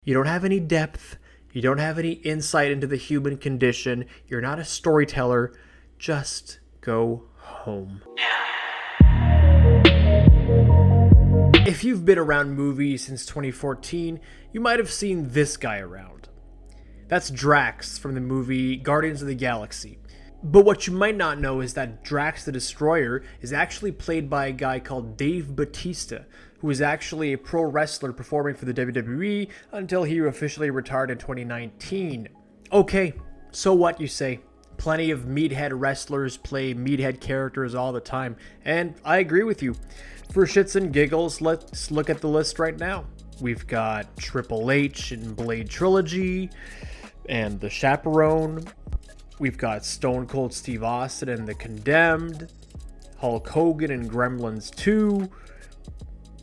You don't have any depth. You don't have any insight into the human condition. You're not a storyteller. Just go home. If you've been around movies since 2014, you might have seen this guy around. That's Drax from the movie Guardians of the Galaxy. But what you might not know is that Drax the Destroyer is actually played by a guy called Dave Bautista, who was actually a pro wrestler performing for the WWE until he officially retired in 2019. Okay, so what, you say? Plenty of meathead wrestlers play meathead characters all the time, and I agree with you. For shits and giggles, let's look at the list right now. We've got Triple H in Blade Trilogy, and The Chaperone. We've got Stone Cold Steve Austin in The Condemned, Hulk Hogan in Gremlins 2,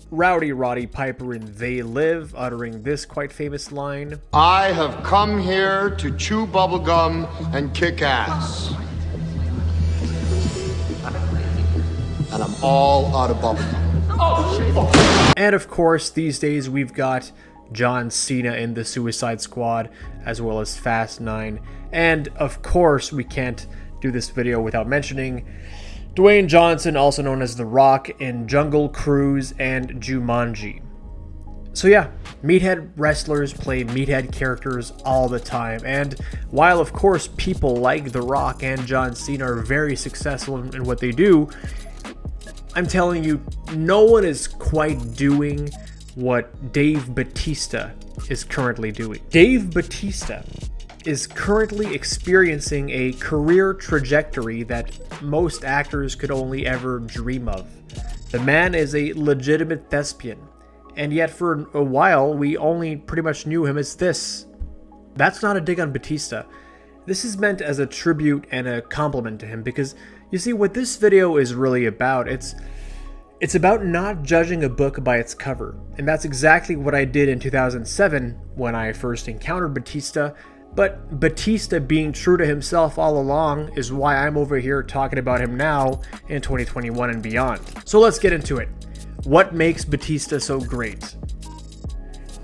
Rowdy Roddy Piper in They Live, uttering this quite famous line: I have come here to chew bubblegum and kick ass. And I'm all out of bubblegum. And of course, these days we've got John Cena in The Suicide Squad, as well as Fast 9. And of course, we can't do this video without mentioning Dwayne Johnson, also known as The Rock, in Jungle Cruise and Jumanji. So yeah, meathead wrestlers play meathead characters all the time. And while of course people like The Rock and John Cena are very successful in what they do, I'm telling you, no one is quite doing what Dave Bautista is currently doing. Dave Bautista is currently experiencing a career trajectory that most actors could only ever dream of. The man is a legitimate thespian, and yet for a while we only pretty much knew him as this. That's not a dig on Bautista. This is meant as a tribute and a compliment to him, because you see, what this video is really about, it's about not judging a book by its cover. And that's exactly what I did in 2007 when I first encountered Bautista. But Bautista being true to himself all along is why I'm over here talking about him now in 2021 and beyond. So let's get into it. What makes Bautista so great?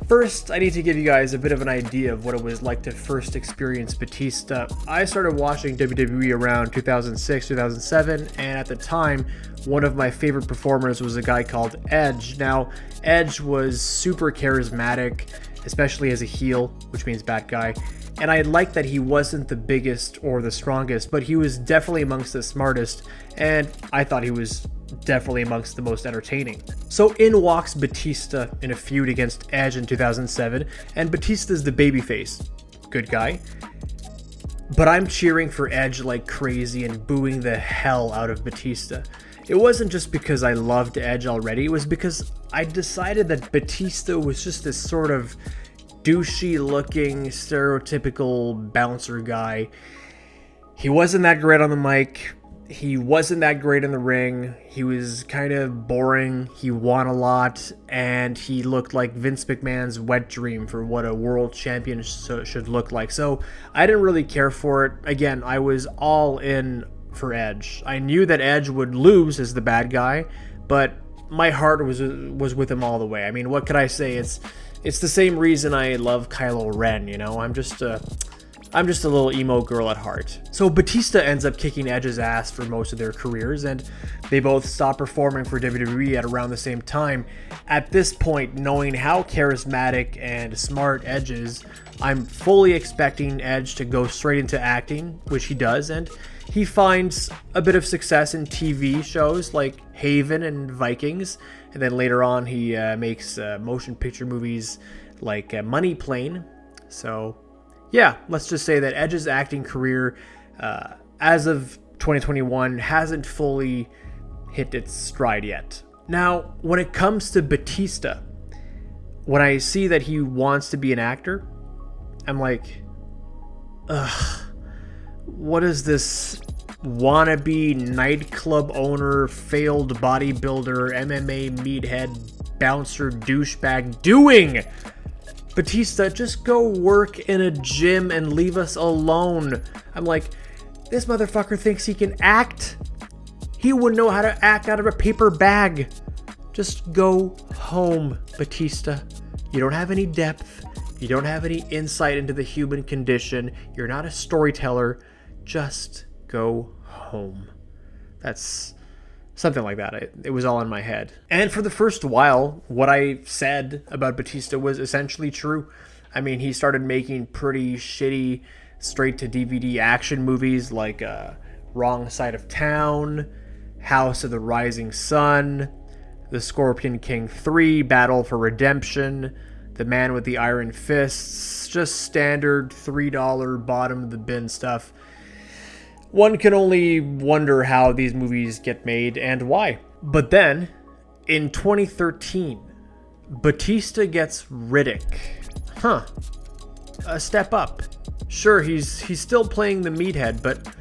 First, I need to give you guys a bit of an idea of what it was like to first experience Bautista. I started watching WWE around 2006, 2007, and at the time, one of my favorite performers was a guy called Edge. Now, Edge was super charismatic, especially as a heel, which means bad guy. And I liked that he wasn't the biggest or the strongest, but he was definitely amongst the smartest, and I thought he was definitely amongst the most entertaining. So in walks Bautista in a feud against Edge in 2007, and Bautista's the babyface. Good guy. But I'm cheering for Edge like crazy and booing the hell out of Bautista. It wasn't just because I loved Edge already, it was because I decided that Bautista was just this sort of douchey looking, stereotypical bouncer guy. He wasn't that great on the mic. He wasn't that great in the ring. He was kind of boring. He won a lot, and he looked like Vince McMahon's wet dream for what a world champion should look like. So I didn't really care for it. Again, I was all in for Edge. I knew that Edge would lose as the bad guy, but my heart was with him all the way. I mean, what could I say? It's the same reason I love Kylo Ren, you know? I'm just a little emo girl at heart. So Bautista ends up kicking Edge's ass for most of their careers, and they both stopped performing for WWE at around the same time. At this point, knowing how charismatic and smart Edge is, I'm fully expecting Edge to go straight into acting, which he does, and he finds a bit of success in TV shows like Haven and Vikings, and then later on he makes motion picture movies like Money Plane. So yeah, let's just say that Edge's acting career, as of 2021, hasn't fully hit its stride yet. Now, when it comes to Bautista, when I see that he wants to be an actor, I'm like, ugh, what is this wannabe nightclub owner, failed bodybuilder, MMA meathead, bouncer, douchebag doing? Bautista, just go work in a gym and leave us alone. I'm like, this motherfucker thinks he can act? He wouldn't know how to act out of a paper bag. Just go home, Bautista. You don't have any depth. you don't have any insight into the human condition, you're not a storyteller, just go home. That's something like that. It was all in my head. And for the first while, what I said about Bautista was essentially true. I mean, he started making pretty shitty straight-to-DVD action movies like Wrong Side of Town, House of the Rising Sun, The Scorpion King 3, Battle for Redemption, The Man with the Iron Fists, just standard $3 bottom-of-the-bin stuff. One can only wonder how these movies get made and why. But then, in 2013, Bautista gets Riddick. A step up. Sure, he's still playing the meathead, but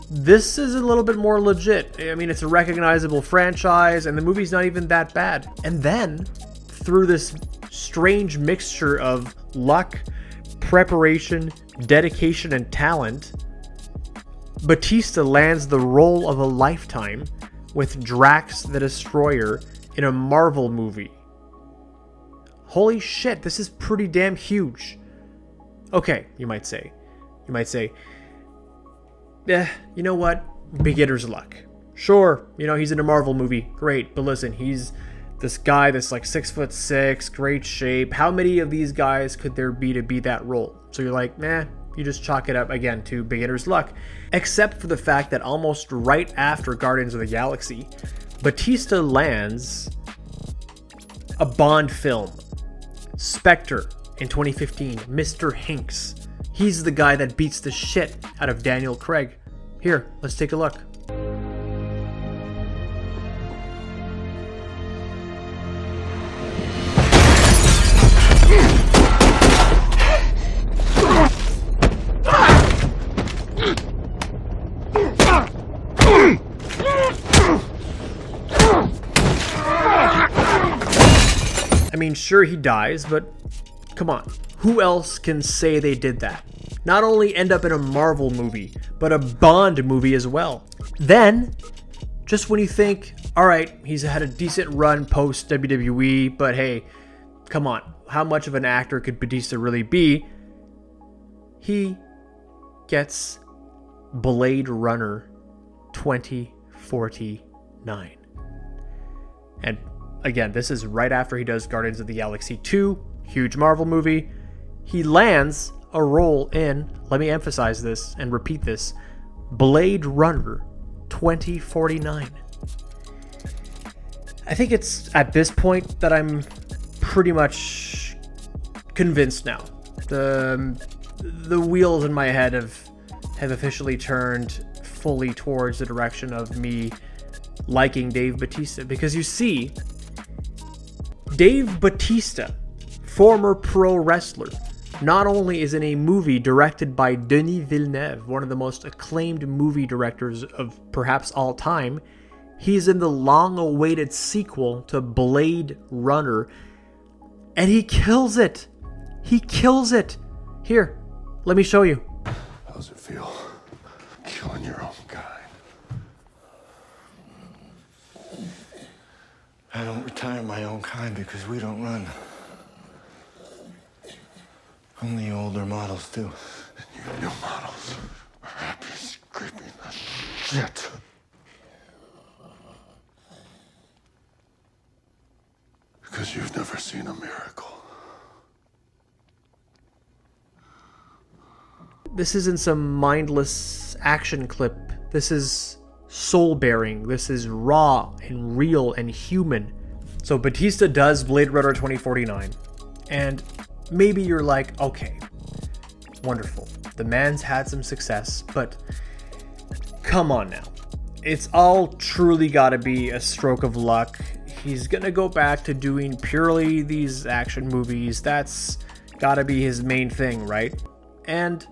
this is a little bit more legit. I mean, it's a recognizable franchise, and the movie's not even that bad. And then, through this strange mixture of luck, preparation, dedication, and talent, Bautista lands the role of a lifetime with Drax the Destroyer in a Marvel movie. Holy shit, this is pretty damn huge. Okay, you might say, you know what? Beginner's luck. Sure, he's in a Marvel movie. Great, but listen, he's this guy that's like 6'6", great shape. How many of these guys could there be to be that role? So you're like, you just chalk it up again to beginner's luck. Except for the fact that almost right after Guardians of the Galaxy, Bautista lands a Bond film. Spectre in 2015, Mr. Hinks. He's the guy that beats the shit out of Daniel Craig. Here, let's take a look. I mean, sure, he dies, but come on. Who else can say they did that? Not only end up in a Marvel movie, but a Bond movie as well. Then, just when you think, all right, he's had a decent run post WWE, but hey, come on, how much of an actor could Bautista really be? He gets Blade Runner 2049. And again, this is right after he does Guardians of the Galaxy 2, huge Marvel movie. He lands a role in, let me emphasize this and repeat this, Blade Runner 2049. I think it's at this point that I'm pretty much convinced now. The wheels in my head have officially turned fully towards the direction of me liking Dave Bautista. Because you see, Dave Bautista, former pro wrestler, not only is in a movie directed by Denis Villeneuve, one of the most acclaimed movie directors of perhaps all time, he's in the long-awaited sequel to Blade Runner, and he kills it. He kills it. Here, let me show you. How does it feel, killing your own kind? I don't retire my own kind because we don't run. Only older models do. And you new models are happy scraping the shit. Because you've never seen a miracle. This isn't some mindless action clip. This is soul-bearing. This is raw and real and human. So Bautista does Blade Runner 2049. And maybe you're like, okay, wonderful. The man's had some success, but come on now. It's all truly gotta be a stroke of luck. He's gonna go back to doing purely these action movies. That's gotta be his main thing, right? And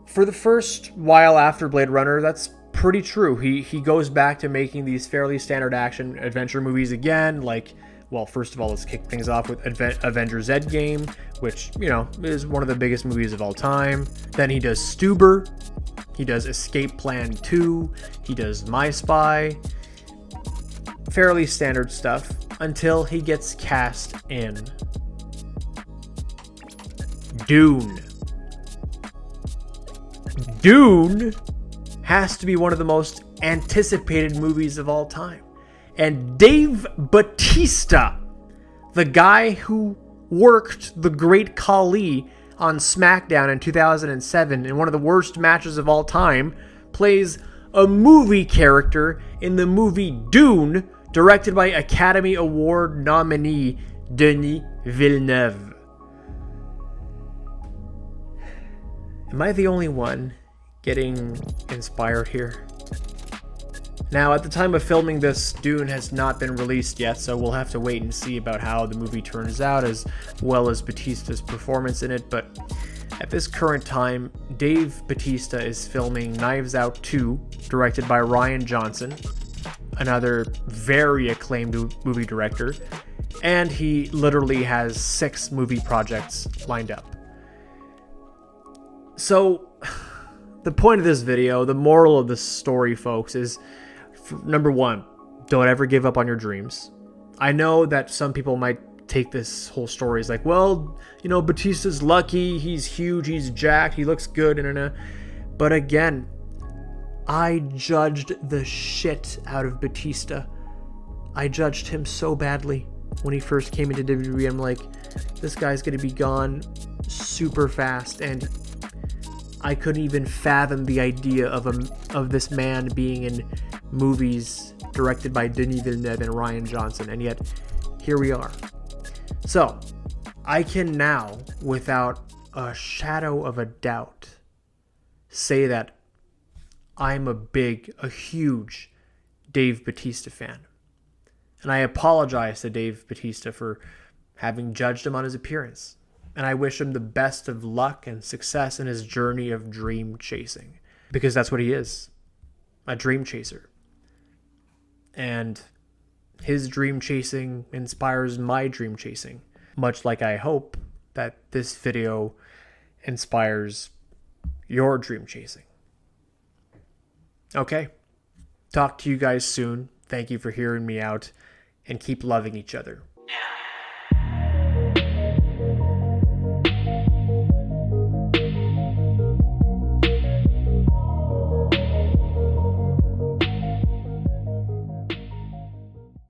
for the first while after Blade Runner, that's pretty true. He goes back to making these fairly standard action adventure movies again, like, well, first of all, let's kick things off with Avengers Endgame, which, is one of the biggest movies of all time. Then he does Stuber. He does Escape Plan 2. He does My Spy. Fairly standard stuff until he gets cast in Dune. Dune has to be one of the most anticipated movies of all time. And Dave Bautista, the guy who worked the Great Khali on SmackDown in 2007 in one of the worst matches of all time, plays a movie character in the movie Dune, directed by Academy Award nominee Denis Villeneuve. Am I the only one getting inspired here? Now, at the time of filming this, Dune has not been released yet, so we'll have to wait and see about how the movie turns out, as well as Bautista's performance in it. But at this current time, Dave Bautista is filming Knives Out 2, directed by Rian Johnson, another very acclaimed movie director, and he literally has 6 movie projects lined up. So, the point of this video, the moral of this story, folks, is number 1, don't ever give up on your dreams. I know that some people might take this whole story as like, well, you know, Bautista's lucky, he's huge, he's jacked, he looks good, but again, I judged the shit out of Bautista. I judged him so badly when he first came into WWE. I'm like, this guy's gonna be gone super fast, and I couldn't even fathom the idea of this man being in movies directed by Denis Villeneuve and Rian Johnson, and yet here we are. So, I can now, without a shadow of a doubt, say that I'm a huge Dave Bautista fan. And I apologize to Dave Bautista for having judged him on his appearance. And I wish him the best of luck and success in his journey of dream chasing. Because that's what he is. A dream chaser. And his dream chasing inspires my dream chasing. Much like I hope that this video inspires your dream chasing. Okay. Talk to you guys soon. Thank you for hearing me out. And keep loving each other.